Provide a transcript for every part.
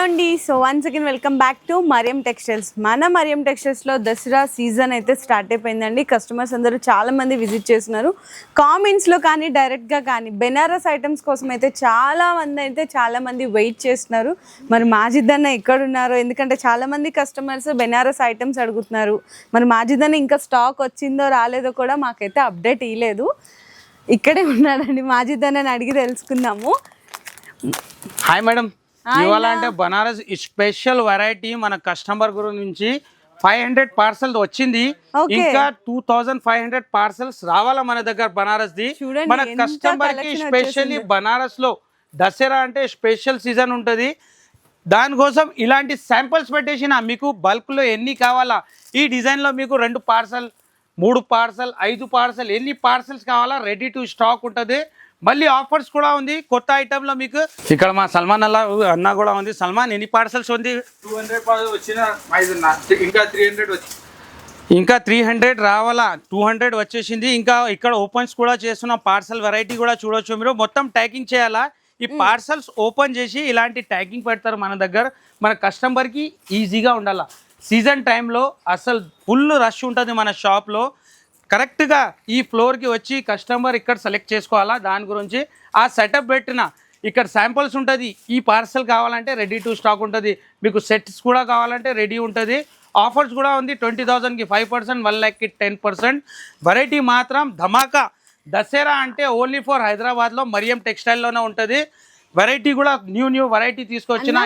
Hello అండి. So once again welcome back to Mariyam textiles. మన మరియం టెక్స్టైల్స్లో దసరా సీజన్ అయితే స్టార్ట్ అయిపోయిందండి. కస్టమర్స్ అందరూ చాలామంది విజిట్ చేస్తున్నారు. కామెంట్స్లో కానీ డైరెక్ట్గా కానీ బెనారస్ ఐటమ్స్ కోసం అయితే చాలామంది వెయిట్ చేస్తున్నారు. మరి మాజిద్ అన్న ఎక్కడున్నారో, ఎందుకంటే చాలామంది కస్టమర్స్ బెనారస్ ఐటమ్స్ అడుగుతున్నారు. మరి మాజిద్ అన్న ఇంకా స్టాక్ వచ్చిందో రాలేదో కూడా మాకైతే అప్డేట్ ఇవ్వలేదు. ఇక్కడే ఉన్నాడండి. మాజిద్ అన్నని అడిగి తెలుసుకుందాము. హాయ్ మేడం, ఇవాళ అంటే బనారస్ స్పెషల్ వెరైటీ మన కస్టమర్ గురించి 500 పార్సల్ వచ్చింది. ఇంకా 2500 పార్సల్స్ రావాలా మన దగ్గర బనారస్ ది. మన కస్టమర్ కి స్పెషల్లీ బనారస్ లో దసరా అంటే స్పెషల్ సీజన్ ఉంటది. దానికోసం ఇలాంటి శాంపిల్స్ పెట్టేసిన మీకు బల్క్ లో ఎన్ని కావాలా, ఈ డిజైన్ లో మీకు 2 పార్సల్ 3 పార్సల్ 5 పార్సల్ ఎన్ని పార్సల్స్ కావాలా రెడీ టు స్టాక్ ఉంటుంది. మళ్ళీ ఆఫర్స్ కూడా ఉంది కొత్త ఐటమ్ లో. మీకు ఇక్కడ మా సల్మాన్ అన్న కూడా ఉంది. సల్మాన్ ఎన్ని పార్సల్స్ ఉంది? 200 వచ్చిన ఇంకా 300 వచ్చి ఇంకా 300 రావాలా. 200 వచ్చేసింది. ఇంకా ఇక్కడ ఓపెన్స్ కూడా చేస్తున్న పార్సల్ వెరైటీ కూడా చూడొచ్చు మీరు. మొత్తం ట్యాగింగ్ చేయాలా. ఈ పార్సల్స్ ఓపెన్ చేసి ఇలాంటి ట్యాగింగ్ పెడతారు మన దగ్గర. మన కస్టమర్కి ఈజీగా ఉండాలా. సీజన్ టైంలో అసలు ఫుల్ రష్ ఉంటుంది మన షాప్లో. కరెక్ట్గా ఈ ఫ్లోర్కి వచ్చి కస్టమర్ ఇక్కడ సెలెక్ట్ చేసుకోవాలా. దాని గురించి ఆ సెటప్ పెట్టిన ఇక్కడ శాంపుల్స్ ఉంటుంది. ఈ పార్సల్ కావాలంటే రెడీ టు స్టాక్ ఉంటుంది. మీకు సెట్స్ కూడా కావాలంటే రెడీ ఉంటుంది. ఆఫర్స్ కూడా ఉంది. 20,000కి 5%, 1 lakh కి 10%. వెరైటీ మాత్రం ధమాకా. దసరా అంటే ఓన్లీ ఫర్ హైదరాబాద్లో మరియం టెక్స్టైల్లోనే ఉంటుంది. వెరైటీ కూడా న్యూ వెరైటీ తీసుకొచ్చిన.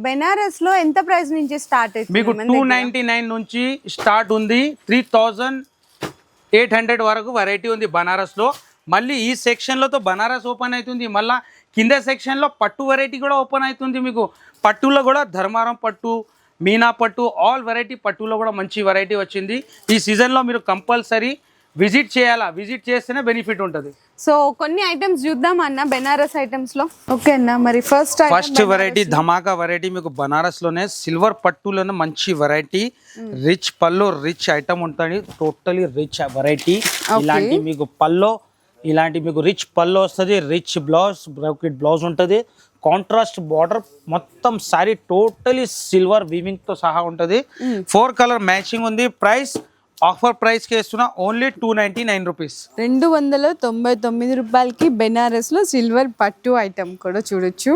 బెనారస్ లో ఎంత ప్రైస్ నుంచి స్టార్ట్ అవుతుంది? మీకు 299 నుంచి స్టార్ట్ ఉంది. 3,800 వరకు వెరైటీ ఉంది బనారస్లో. మళ్ళీ ఈ సెక్షన్లో బనారస్ ఓపెన్ అవుతుంది. మళ్ళీ కింద సెక్షన్లో పట్టు వెరైటీ కూడా ఓపెన్ అవుతుంది. మీకు పట్టులో కూడా ధర్మారం పట్టు, మీనా పట్టు, ఆల్ వెరైటీ పట్టులో కూడా మంచి వెరైటీ వచ్చింది. ఈ సీజన్లో మీరు కంపల్సరీ విజిట్ చేయాలా. విజిట్ చేస్తేనే బెనిఫిట్ ఉంటుంది. సో కొన్ని ఐటమ్స్ చూద్దాం అన్న బెనారస్ ఐటమ్స్ లో. ఓకే అన్న, మరి ఫస్ట్ వెరైటీ ధమాకా వెరైటీ మీకు బనారస్ లోనే సిల్వర్ పట్టులోనే మంచి వెరైటీ. రిచ్ పళ్ళు, రిచ్ ఐటమ్ ఉంటుంది. Totally rich variety. ఇలాంటి మీకు పల్లో ఇలాంటి మీకు రిచ్ పళ్ళు వస్తుంది. రిచ్ బ్లౌజ్, బ్రౌకెట్ బ్లౌజ్ ఉంటుంది. కాంట్రాస్ట్ బార్డర్, మొత్తం సారీ టోటలీ సిల్వర్ వీవింగ్ తో సహా ఉంటుంది. 4 కలర్ మ్యాచింగ్ ఉంది. ప్రైస్ ఆఫర్ ప్రైస్ కి ఇస్తున్నా ఓన్లీ 299 రూపీస్. 299 రూపాయలకి బెనారస్ లో సిల్వర్ పట్టు ఐటమ్ కూడా చూడొచ్చు.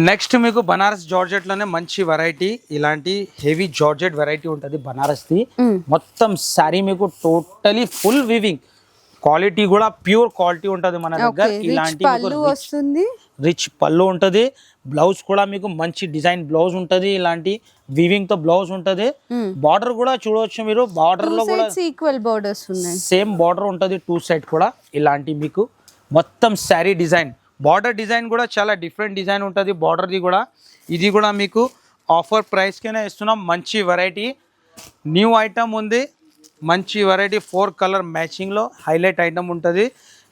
నెక్స్ట్ మీకు బనారస్ జార్జెట్ లోనే మంచి వెరైటీ. ఇలాంటి హెవీ జార్జెట్ వెరైటీ ఉంటుంది బనారస్ ది. మొత్తం సారీ మీకు టోటలీ ఫుల్ వీవింగ్. క్వాలిటీ కూడా ప్యూర్ క్వాలిటీ ఉంటుంది మన దగ్గర. ఇలాంటి వస్తుంది. రిచ్ పళ్ళు ఉంటుంది. బ్లౌజ్ కూడా మీకు మంచి డిజైన్ బ్లౌజ్ ఉంటుంది. ఇలాంటి వీవింగ్ తో బ్లౌజ్ ఉంటుంది. బార్డర్ కూడా చూడవచ్చు మీరు. బార్డర్ లో కూడా ఈక్వల్ బోర్డర్స్ ఉన్నాయి. సేమ్ బార్డర్ ఉంటుంది 2 సైడ్ కూడా. ఇలాంటి మీకు మొత్తం శారీ డిజైన్, బార్డర్ డిజైన్ కూడా చాలా డిఫరెంట్ డిజైన్ ఉంటుంది బార్డర్ది కూడా. ఇది కూడా మీకు ఆఫర్ ప్రైస్కేనే ఇస్తున్నాం. మంచి వెరైటీ, న్యూ ఐటమ్ ఉంది. మంచి వెరైటీ 4 కలర్ మ్యాచింగ్లో హైలైట్ ఐటమ్ ఉంటుంది.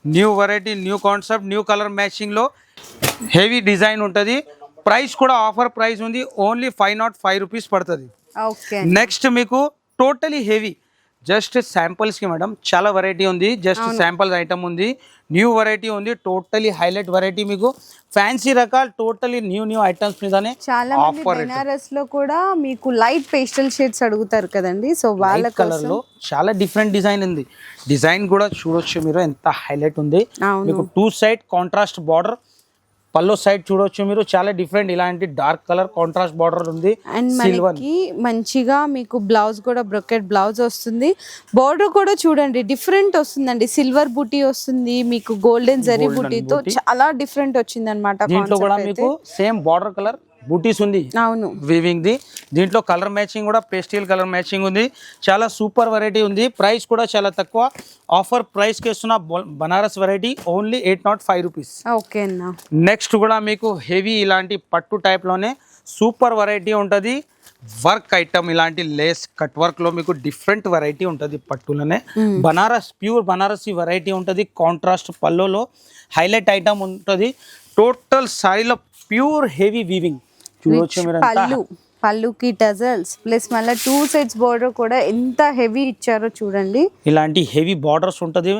New variety, new concept, new colour మ్యాచింగ్లో హెవీ డిజైన్ ఉంటుంది. ప్రైస్ కూడా ఆఫర్ ప్రైస్ ఉంది. ఓన్లీ 505 రూపీస్ పడుతుంది. నెక్స్ట్ మీకు టోటలీ హెవీ జస్ట్ శాంపుల్స్కి మేడం చాలా వెరైటీ ఉంది. జస్ట్ శాంపుల్స్ ఐటమ్ ఉంది. న్యూ వెరైటీ ఉంది. Totally highlight variety. మీకు ఫ్యాన్సీ రకాలు టోటలీ న్యూ ఐటమ్స్ మీదనే. చాలా మంది బెనారస్ లో కూడా మీకు లైట్ పేస్టల్ షేడ్స్ అడుగుతారు కదండి. సో వాళ్ళ కలర్ లో చాలా డిఫరెంట్ డిజైన్ ఉంది. డిజైన్ కూడా చూడొచ్చు మీరు ఎంత హైలైట్ ఉంది. మీకు 2 సైడ్ కాంట్రాస్ట్ బార్డర్, పల్లో సైడ్ చూడొచ్చు మీరు. చాలా డిఫరెంట్. ఇలాంటి డార్క్ కలర్ కాంట్రాస్ట్ బార్డర్ ఉంది. అండ్ మనకి మంచిగా మీకు బ్లౌజ్ కూడా బ్రొకెట్ బ్లౌజ్ వస్తుంది. బార్డర్ కూడా చూడండి డిఫరెంట్ వస్తుందండి. సిల్వర్ బూటీ వస్తుంది మీకు, గోల్డెన్ జరీ బూటీతో చాలా డిఫరెంట్ వచ్చింది అనమాట. దీంట్లో కూడా మీకు సేమ్ బార్డర్ కలర్ బూటీస్ ఉంది. అవును, వీవింగ్ ది. దీంట్లో కలర్ మ్యాచింగ్ కూడా పేస్టల్ కలర్ మ్యాచింగ్ ఉంది. చాలా సూపర్ వెరైటీ ఉంది. ప్రైస్ కూడా చాలా తక్కువ. ఆఫర్ ప్రైస్ కి ఇస్తున్న Banaras variety only 805 rupees. Okay అన్న. నెక్స్ట్ కూడా మీకు హెవీ ఇలాంటి పట్టు టైప్ లోనే సూపర్ వెరైటీ ఉంటుంది. వర్క్ ఐటమ్, ఇలాంటి లేస్ కట్ వర్క్ లో మీకు డిఫరెంట్ వెరైటీ ఉంటుంది పట్టులోనే. బనారస్ ప్యూర్ బనారసి వెరైటీ ఉంటుంది. కాంట్రాస్ట్ పల్లోలో హైలైట్ ఐటమ్ ఉంటుంది. టోటల్ సారీలో ప్యూర్ హెవీ వీవింగ్ చూడొచ్చు మీరు. పళ్ళుకి టజల్స్ ప్లస్ మళ్ళీ 2 సైడ్స్ బార్డర్ కూడా ఎంత హెవీ ఇచ్చారో చూడండి. ఇలాంటి హెవీ బార్డర్స్ ఉంటుంది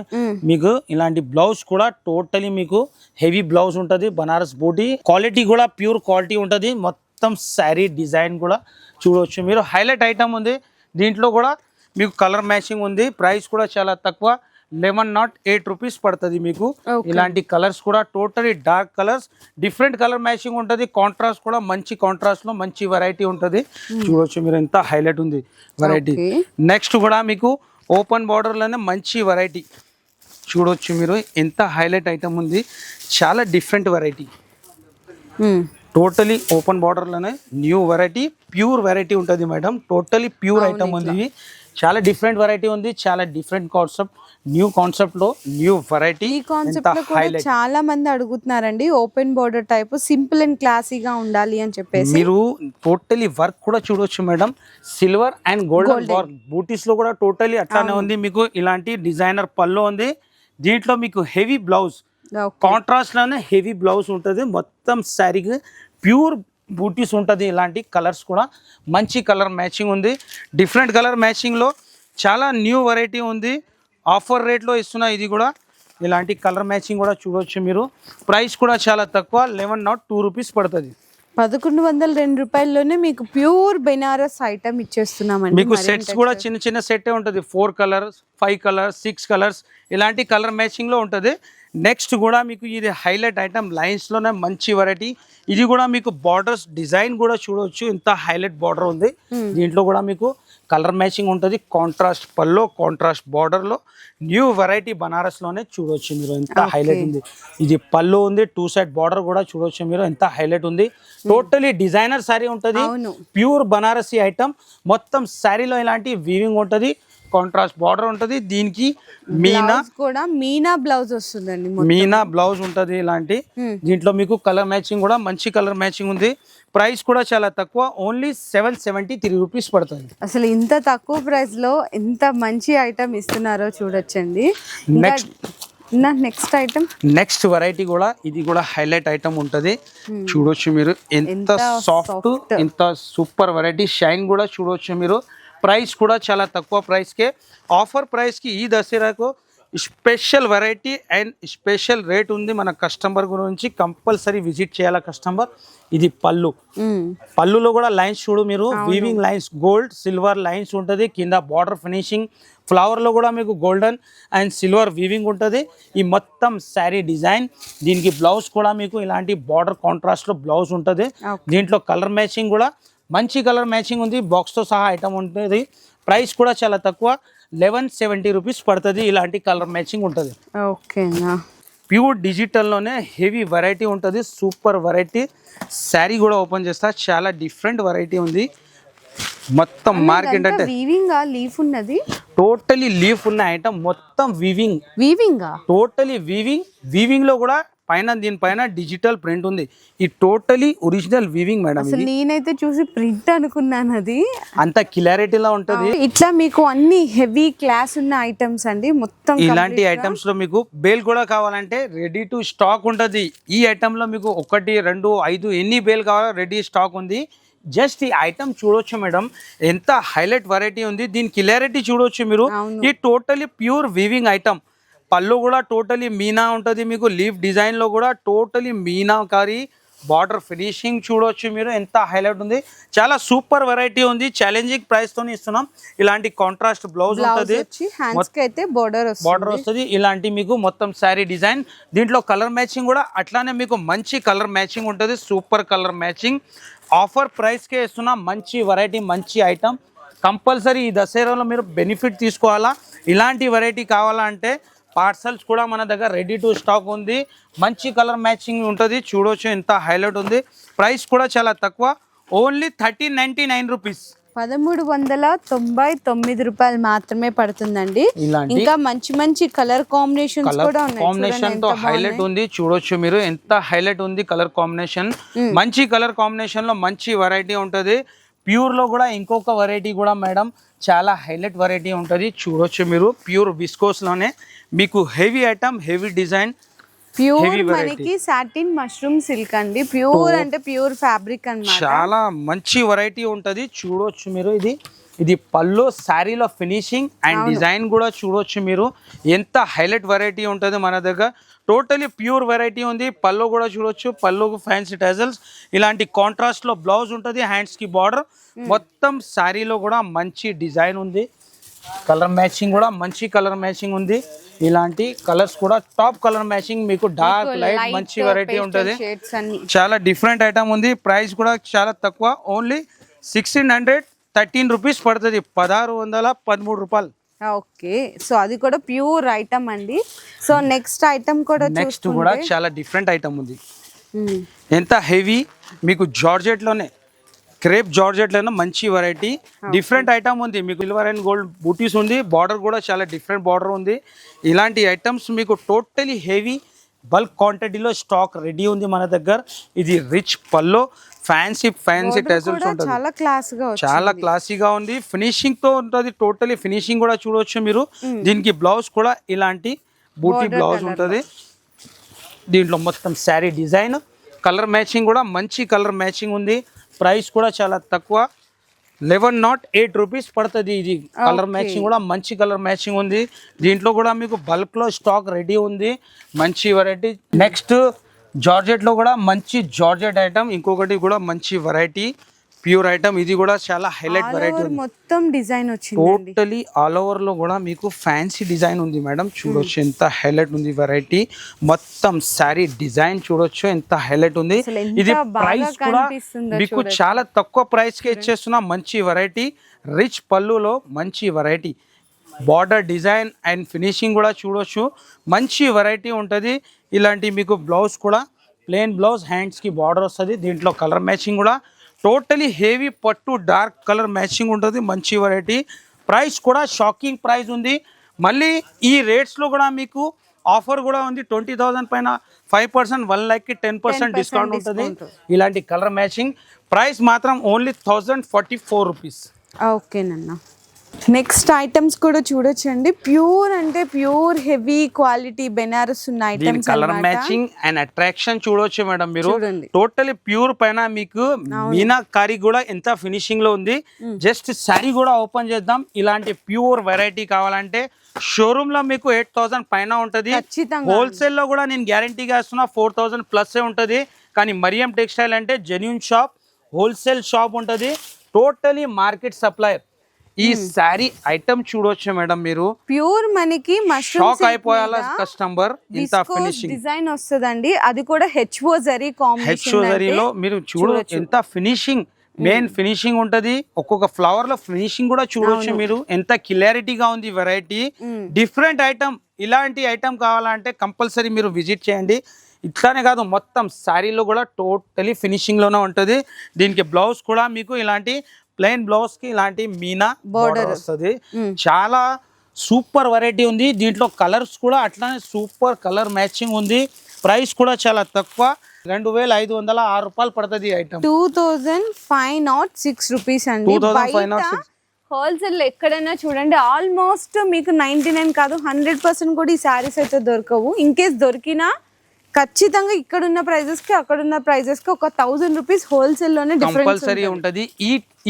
మీకు. ఇలాంటి బ్లౌజ్ కూడా టోటలీ మీకు హెవీ బ్లౌజ్ ఉంటుంది. బనారస్ బూటీ క్వాలిటీ కూడా ప్యూర్ క్వాలిటీ ఉంటుంది. మొత్తం మొత్తం శారీ డిజైన్ కూడా చూడవచ్చు మీరు. హైలైట్ ఐటమ్ ఉంది దీంట్లో కూడా మీకు కలర్ మ్యాచింగ్ ఉంది. ప్రైస్ కూడా చాలా తక్కువ 1108 రూపీస్ పడుతుంది మీకు. ఇలాంటి కలర్స్ కూడా totally dark colours, different colour matching ఉంటుంది. కాంట్రాస్ట్ కూడా మంచి కాంట్రాస్ట్ లో మంచి వెరైటీ ఉంటుంది. చూడవచ్చు మీరు ఎంత హైలైట్ ఉంది వెరైటీ. నెక్స్ట్ కూడా మీకు ఓపెన్ బార్డర్ లోనే మంచి వెరైటీ చూడవచ్చు మీరు ఎంత హైలైట్ ఐటమ్ ఉంది. చాలా different variety, totally open border లోనే న్యూ వెరైటీ, ప్యూర్ వెరైటీ ఉంటుంది మేడం. టోటలీ ప్యూర్ ఐటమ్ ఉంది. చాలా డిఫరెంట్ వెరైటీ ఉంది. చాలా డిఫరెంట్ కాన్సెప్ట్, న్యూ కాన్సెప్ట్ లో న్యూ వెరైటీ. ఈ కాన్సెప్ట్ లో కూడా చాలా మంది అడుగుతున్నారండి, open border type simple and క్లాసీగా ఉండాలి అని చెప్పేసి. మీరు టోటలీ వర్క్ కూడా చూడొచ్చు madam. Silver and golden work బూటీస్ లో కూడా టోటలీ అట్లానే ఉంది. మీకు ఇలాంటి డిజైనర్ పళ్ళు ఉంది. దీంట్లో మీకు హెవీ బ్లౌజ్, కాంట్రాస్ట్ లోనే హెవీ బ్లౌజ్ ఉంటుంది. మొత్తం శారీకి ప్యూర్ బూటీస్ ఉంటుంది. ఇలాంటి కలర్స్ కూడా మంచి కలర్ మ్యాచింగ్ ఉంది. డిఫరెంట్ కలర్ మ్యాచింగ్లో చాలా న్యూ వెరైటీ ఉంది. ఆఫర్ రేట్లో ఇస్తున్నా ఇది కూడా. ఇలాంటి కలర్ మ్యాచింగ్ కూడా చూడవచ్చు మీరు. ప్రైస్ కూడా చాలా తక్కువ 1102 రూపీస్ పడుతుంది. 1102 రూపాయల్లోనే మీకు ప్యూర్ బెనారస్ ఐటమ్ ఇచ్చేస్తున్నామండి. మీకు సెట్స్ కూడా చిన్న చిన్న సెట్టే ఉంటుంది. 4 కలర్స్, 5 కలర్స్, 6 కలర్స్ ఇలాంటి కలర్ మ్యాచింగ్లో ఉంటుంది. నెక్స్ట్ కూడా మీకు ఇది హైలైట్ ఐటమ్ లైన్స్లోనే మంచి వెరైటీ. ఇది కూడా మీకు బార్డర్స్ డిజైన్ కూడా చూడవచ్చు ఎంత హైలైట్ బార్డర్ ఉంది. దీంట్లో కూడా మీకు కలర్ మ్యాచింగ్ ఉంటుంది. కాంట్రాస్ట్ పల్లో, కాంట్రాస్ట్ బార్డర్లో న్యూ వెరైటీ బనారస్లోనే చూడవచ్చు మీరు ఎంత హైలైట్ ఉంది. ఇది పళ్ళు ఉంది, 2 సైడ్ బార్డర్ కూడా చూడవచ్చు మీరు ఎంత హైలైట్ ఉంది. టోటలీ డిజైనర్ శారీ ఉంటుంది. Pure Banarasi item. మొత్తం శారీలో ఇలాంటి వీవింగ్ ఉంటుంది, కాంట్రాస్ట్ బార్డర్ ఉంటుంది. దీనికి మీనా బ్లౌజ్ వస్తుందండి. మీనా బ్లౌజ్ ఉంటుంది ఇలాంటి. దీంట్లో మీకు కలర్ మ్యాచింగ్ కూడా మంచి కలర్ మ్యాచింగ్ ఉంది. ప్రైస్ కూడా చాలా తక్కువ, ఓన్లీ 773 రూపీస్ పడుతుంది. అసలు ఇంత తక్కువ ప్రైస్ లో ఎంత మంచి ఐటమ్ ఇస్తున్నారో చూడొచ్చండి. నెక్స్ట్ ఐటమ్, నెక్స్ట్ వెరైటీ కూడా ఇది కూడా హైలైట్ ఐటమ్ ఉంటుంది. చూడొచ్చు మీరు ఎంత సాఫ్ట్, ఎంత సూపర్ వెరైటీ. షైన్ కూడా చూడొచ్చు మీరు. ప్రైస్ కూడా చాలా తక్కువ ప్రైస్కే, ఆఫర్ ప్రైస్కి ఈ దసరాకు special variety and special rate ఉంది. మన కస్టమర్ గురించి కంపల్సరీ విజిట్ చేయాలి కస్టమర్. ఇది పళ్ళు, పళ్ళులో కూడా లైన్స్ చూడు మీరు. Weaving lines, gold silver lines ఉంటుంది. కింద బార్డర్ ఫినిషింగ్, ఫ్లవర్లో కూడా మీకు గోల్డెన్ అండ్ సిల్వర్ వీవింగ్ ఉంటుంది. ఈ మొత్తం శారీ డిజైన్. దీనికి బ్లౌజ్ కూడా మీకు ఇలాంటి బార్డర్ కాంట్రాస్ట్లో బ్లౌజ్ ఉంటుంది. దీంట్లో కలర్ మ్యాచింగ్ కూడా మంచి కలర్ మ్యాచింగ్ ఉంది. బాక్స్తో సహా ఐటమ్ ఉంటుంది. ప్రైస్ కూడా చాలా తక్కువ, 1170 రూపీస్ పడుతుంది. ఇలాంటి కలర్ మ్యాచింగ్ ఉంటుంది. ఓకేనా. ప్యూర్ డిజిటల్లోనే హెవీ వెరైటీ ఉంటుంది. Super variety. శారీ కూడా ఓపెన్ చేస్తా, చాలా డిఫరెంట్ వెరైటీ ఉంది. మొత్తం మార్కెట్ అంటే లీఫ్ ఉన్నది, టోటలీ లీఫ్ ఉన్న ఐటమ్. మొత్తం వీవింగ్, టోటలీ వీవింగ్ లో కూడా పైన దీనిపైన డిజిటల్ ప్రింట్ ఉంది. ఈ టోటలీ ఒరిజినల్ వీవింగ్ మేడం. నేనైతే చూసి ప్రింట్ అనుకున్నాను, అది అంత క్లారిటీలా ఉంటది. ఇట్లా మీకు అన్ని హెవీ క్లాస్ ఉన్న ఐటమ్స్ అండి మొత్తం. ఇలాంటి ఐటమ్స్ లో మీకు బేల్ కూడా కావాలంటే రెడీ టు స్టాక్ ఉంటది. ఈ ఐటమ్ లో మీకు 1, 2, 5 ఎన్ని బేల్ కావాలో రెడీ స్టాక్ ఉంది. జస్ట్ ఈ ఐటమ్ చూడొచ్చు మేడం, ఎంత హైలైట్ వెరైటీ ఉంది. దీని క్లారిటీ చూడొచ్చు మీరు. ఈ టోటలీ ప్యూర్ వీవింగ్ ఐటమ్. పళ్ళు కూడా టోటలీ మీనా ఉంటుంది మీకు. లీఫ్ డిజైన్ లో కూడా టోటలీ మీనాకారి బార్డర్ ఫినిషింగ్ చూడొచ్చు మీరు. ఎంత హైలైట్ ఉంది. చాలా సూపర్ వెరైటీ ఉంది. ఛాలెంజింగ్ ప్రైస్ తోనే ఇస్తున్నాం. ఇలాంటి కాంట్రాస్ట్ బ్లౌజ్ ఉంటుంది, బార్డర్ వస్తుంది. ఇలాంటి మీకు మొత్తం శారీ డిజైన్. దీంట్లో కలర్ మ్యాచింగ్ కూడా అట్లానే మీకు మంచి కలర్ మ్యాచింగ్ ఉంటుంది. Super colour matching. ఆఫర్ ప్రైస్కే ఇస్తున్నాం. మంచి వెరైటీ, మంచి ఐటమ్. కంపల్సరీ ఈ దసరాలో మీరు బెనిఫిట్ తీసుకోవాలా. ఇలాంటి వెరైటీ కావాలంటే పార్సల్స్ కూడా మన దగ్గర రెడీ టు స్టాక్ ఉంది. మంచి కలర్ మ్యాచింగ్ ఉంటుంది. చూడొచ్చు ఎంత హైలైట్ ఉంది. ప్రైస్ కూడా చాలా తక్కువ, ఓన్లీ 1399 రూపీస్, 1399 రూపాయలు మాత్రమే పడుతుందండి. ఇంకా మంచి మంచి కలర్ కాంబినేషన్స్ కూడా ఉన్నాయి. కాంబినేషన్ తో హైలైట్ ఉంది. చూడొచ్చు మీరు ఎంత హైలైట్ ఉంది కలర్ కాంబినేషన్. మంచి కలర్ కాంబినేషన్ లో మంచి వెరైటీ ఉంటుంది. ప్యూర్ లో కూడా ఇంకొక వెరైటీ కూడా మేడం చాలా హైలైట్ వెరైటీ ఉంటుంది. చూడొచ్చు మీరు. ప్యూర్ విస్కోస్ లోనే మీకు heavy item, heavy design. Pure మనకి సాటిన్ మష్రూమ్ సిల్క్ అండి. ప్యూర్ అంటే ప్యూర్ ఫ్యాబ్రిక్ అన్నమాట. చాలా మంచి వెరైటీ ఉంటది. చూడొచ్చు మీరు. ఇది ఇది పళ్ళు శారీలో ఫినిషింగ్ అండ్ డిజైన్ కూడా చూడొచ్చు మీరు. ఎంత హైలైట్ వెరైటీ ఉంటుంది మన దగ్గర. టోటలీ ప్యూర్ వెరైటీ ఉంది. పళ్ళు కూడా చూడొచ్చు, పళ్ళుకు ఫ్యాన్సీ టజల్స్, ఇలాంటి కాంట్రాస్ట్ లో బ్లౌజ్ ఉంటుంది, హ్యాండ్స్ కి బార్డర్. మొత్తం శారీలో కూడా మంచి డిజైన్ ఉంది. కలర్ మ్యాచింగ్ కూడా మంచి కలర్ మ్యాచింగ్ ఉంది. ఇలాంటి కలర్స్ కూడా టాప్ కలర్ మ్యాచింగ్, మీకు డార్క్ లైట్ మంచి వెరైటీ ఉంటుంది. చాలా డిఫరెంట్ ఐటమ్ ఉంది. ప్రైస్ కూడా చాలా తక్కువ, ఓన్లీ 1613 రూపీస్ పడుతుంది. 1613 రూపాయలు. ఓకే, సో అది కూడా ప్యూర్ ఐటమ్ అండి. సో నెక్స్ట్ ఐటమ్ కూడా నెక్స్ట్ కూడా చాలా డిఫరెంట్ ఐటమ్ ఉంది. ఎంత హెవీ, మీకు జార్జెట్ లోనే, క్రేప్ జార్జెట్ లోనే మంచి వెరైటీ డిఫరెంట్ ఐటమ్ ఉంది. మీకు సిల్వర్ అండ్ గోల్డ్ బూటీస్ ఉంది. బార్డర్ కూడా చాలా డిఫరెంట్ బార్డర్ ఉంది. ఇలాంటి ఐటమ్స్ మీకు టోటలీ హెవీ బల్క్ క్వాంటిటీలో స్టాక్ రెడీ ఉంది మన దగ్గర. ఇది రిచ్ పల్లో, ఫ్యాన్సీ టెజల్స్ ఉంటుంది. చాలా క్లాసీగా ఉంది. ఫినిషింగ్ తో ఉంటుంది. టోటలీ ఫినిషింగ్ కూడా చూడవచ్చు మీరు. దీనికి బ్లౌజ్ కూడా ఇలాంటి బూటీ బ్లౌజ్ ఉంటుంది. దీంట్లో మొత్తం శారీ డిజైన్, కలర్ మ్యాచింగ్ కూడా మంచి కలర్ మ్యాచింగ్ ఉంది. ప్రైస్ కూడా చాలా తక్కువ, 1108 రూపీస్ పడుతుంది. ఇది కలర్ మ్యాచింగ్ కూడా మంచి కలర్ మ్యాచింగ్ ఉంది. దీంట్లో కూడా మీకు బల్క్ లో స్టాక్ రెడీ ఉంది. మంచి వెరైటీ. నెక్స్ట్ జార్జెట్ లో కూడా మంచి జార్జెట్ ఐటమ్, ఇంకొకటి కూడా మంచి వెరైటీ ప్యూర్ ఐటమ్. ఇది కూడా చాలా హైలైట్ వెరైటీ. మొత్తం డిజైన్ వచ్చింది. టోటలీ ఆల్ ఓవర్ లో కూడా మీకు ఫ్యాన్సీ డిజైన్ ఉంది మేడం. చూడొచ్చు ఎంత హైలైట్ ఉంది వెరైటీ. మొత్తం శారీ డిజైన్ చూడొచ్చు ఎంత హైలైట్ ఉంది. ఇది ప్రైస్ కూడా మీకు చాలా తక్కువ ప్రైస్ కి ఇచ్చేస్తున్నా. మంచి వెరైటీ, రిచ్ పళ్ళులో మంచి variety. Border design and finishing కూడా చూడొచ్చు. మంచి వెరైటీ ఉంటుంది. ఇలాంటి మీకు బ్లౌజ్ కూడా ప్లెయిన్ బ్లౌజ్, హ్యాండ్స్ కి బార్డర్ వస్తుంది. దీంట్లో కలర్ మ్యాచింగ్ కూడా టోటలీ హెవీ పట్టు డార్క్ కలర్ మ్యాచింగ్ ఉంటుంది. మంచి వెరైటీ. ప్రైస్ కూడా షాకింగ్ ప్రైస్ ఉంది. మళ్ళీ ఈ రేట్స్లో కూడా మీకు ఆఫర్ కూడా ఉంది. 20,000 పైన 5%, 1 lakh 10% డిస్కౌంట్ ఉంటుంది. ఇలాంటి కలర్ మ్యాచింగ్. ప్రైస్ మాత్రం ఓన్లీ 1044 రూపీస్. ఓకేనన్నా. నెక్స్ట్ ఐటమ్స్ కూడా చూడొచ్చండి. ప్యూర్ అంటే ప్యూర్ హెవీ క్వాలిటీ బెనారస్ ఉన్న items. Colour matching and attraction చూడొచ్చు మేడం మీరు. టోటలీ ప్యూర్ పైన మీకు మీనాకారి కూడా ఎంత ఫినిషింగ్ లో ఉంది. జస్ట్ శారీ కూడా ఓపెన్ చేద్దాం. ఇలాంటి ప్యూర్ వెరైటీ కావాలంటే షోరూమ్ లో మీకు 8,000 పైన ఉంటది. హోల్సేల్ లో కూడా నేను గ్యారంటీగా ఇస్తున్నా 4,000 ప్లస్ ఉంటది. కానీ మరియం టెక్స్టైల్ అంటే జెన్యూన్ షాప్, హోల్సేల్ షాప్ ఉంటది. Totally market supplier. ఈ శారీ ఐటమ్ చూడొచ్చు మేడం మీరు. ప్యూర్ మనకి షాక్ అయిపోయాల కస్టమర్. ఇంత ఫినిషింగ్ డిజైన్ వస్తుందండి. అది కూడా హెచ్ఓ జరీ కాంబినేషన్. హెచ్ఓ జరీలో మీరు చూడొచ్చు ఎంత ఫినిషింగ్, మెయిన్ ఫినిషింగ్ ఉంటది. ఒక్కొక్క ఫ్లవర్ లో ఫినిషింగ్ కూడా చూడొచ్చు మీరు. ఎంత క్లారిటీగా ఉంది వెరైటీ. Different item. ఇలాంటి ఐటమ్ కావాలంటే కంపల్సరీ మీరు విజిట్ చేయండి. ఇట్లానే కాదు, మొత్తం శారీలో కూడా టోటలీ ఫినిషింగ్ లోనే ఉంటది. దీనికి బ్లౌజ్ కూడా మీకు ఇలాంటి ప్లెయిన్ బ్లౌజ్ కి ఇలాంటి మీనా బోర్డర్ వస్తుంది. చాలా సూపర్ వెరైటీ ఉంది. దీంట్లో కలర్స్ కూడా అట్లానే సూపర్ కలర్ మ్యాచింగ్ ఉంది. ప్రైస్ కూడా చాలా తక్కువ, 2,506 రూపాయలు పడుతుంది ఐటమ్. 2,506 రూపీస్ అండి. హోల్సేల్ ఎక్కడైనా చూడండి ఆల్మోస్ట్ మీకు 99 కాదు 100% కూడా ఈ శారీస్ అయితే దొరకవు. ఇన్ కేస్ దొరికినా ఖచ్చితంగా ఇక్కడున్న ప్రైజెస్ కి అక్కడున్న ప్రైజెస్ కి ఒక 1,000 రూపీస్ హోల్సేల్ లోనే కంపల్సరీ ఉంటది.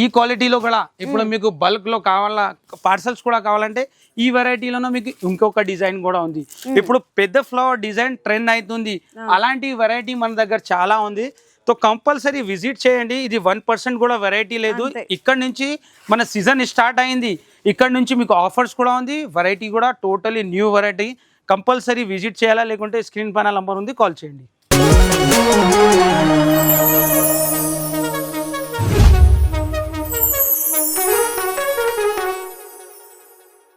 ఈ క్వాలిటీలో కూడా ఇప్పుడు మీకు బల్క్ లో కావాలా, పార్సల్స్ కూడా కావాలంటే ఈ వెరైటీలోనే మీకు ఇంకొక డిజైన్ కూడా ఉంది. ఇప్పుడు పెద్ద ఫ్లవర్ డిజైన్ ట్రెండ్ అవుతుంది. అలాంటి వెరైటీ మన దగ్గర చాలా ఉంది. సో కంపల్సరీ విజిట్ చేయండి. ఇది 1% కూడా వెరైటీ లేదు. ఇక్కడ నుంచి మన సీజన్ స్టార్ట్ అయింది. ఇక్కడ నుంచి మీకు ఆఫర్స్ కూడా ఉంది. వెరైటీ కూడా totally new variety. Compulsory visit చేయాలా, లేకుంటే స్క్రీన్ పైన నంబర్ ఉంది, కాల్ చేయండి.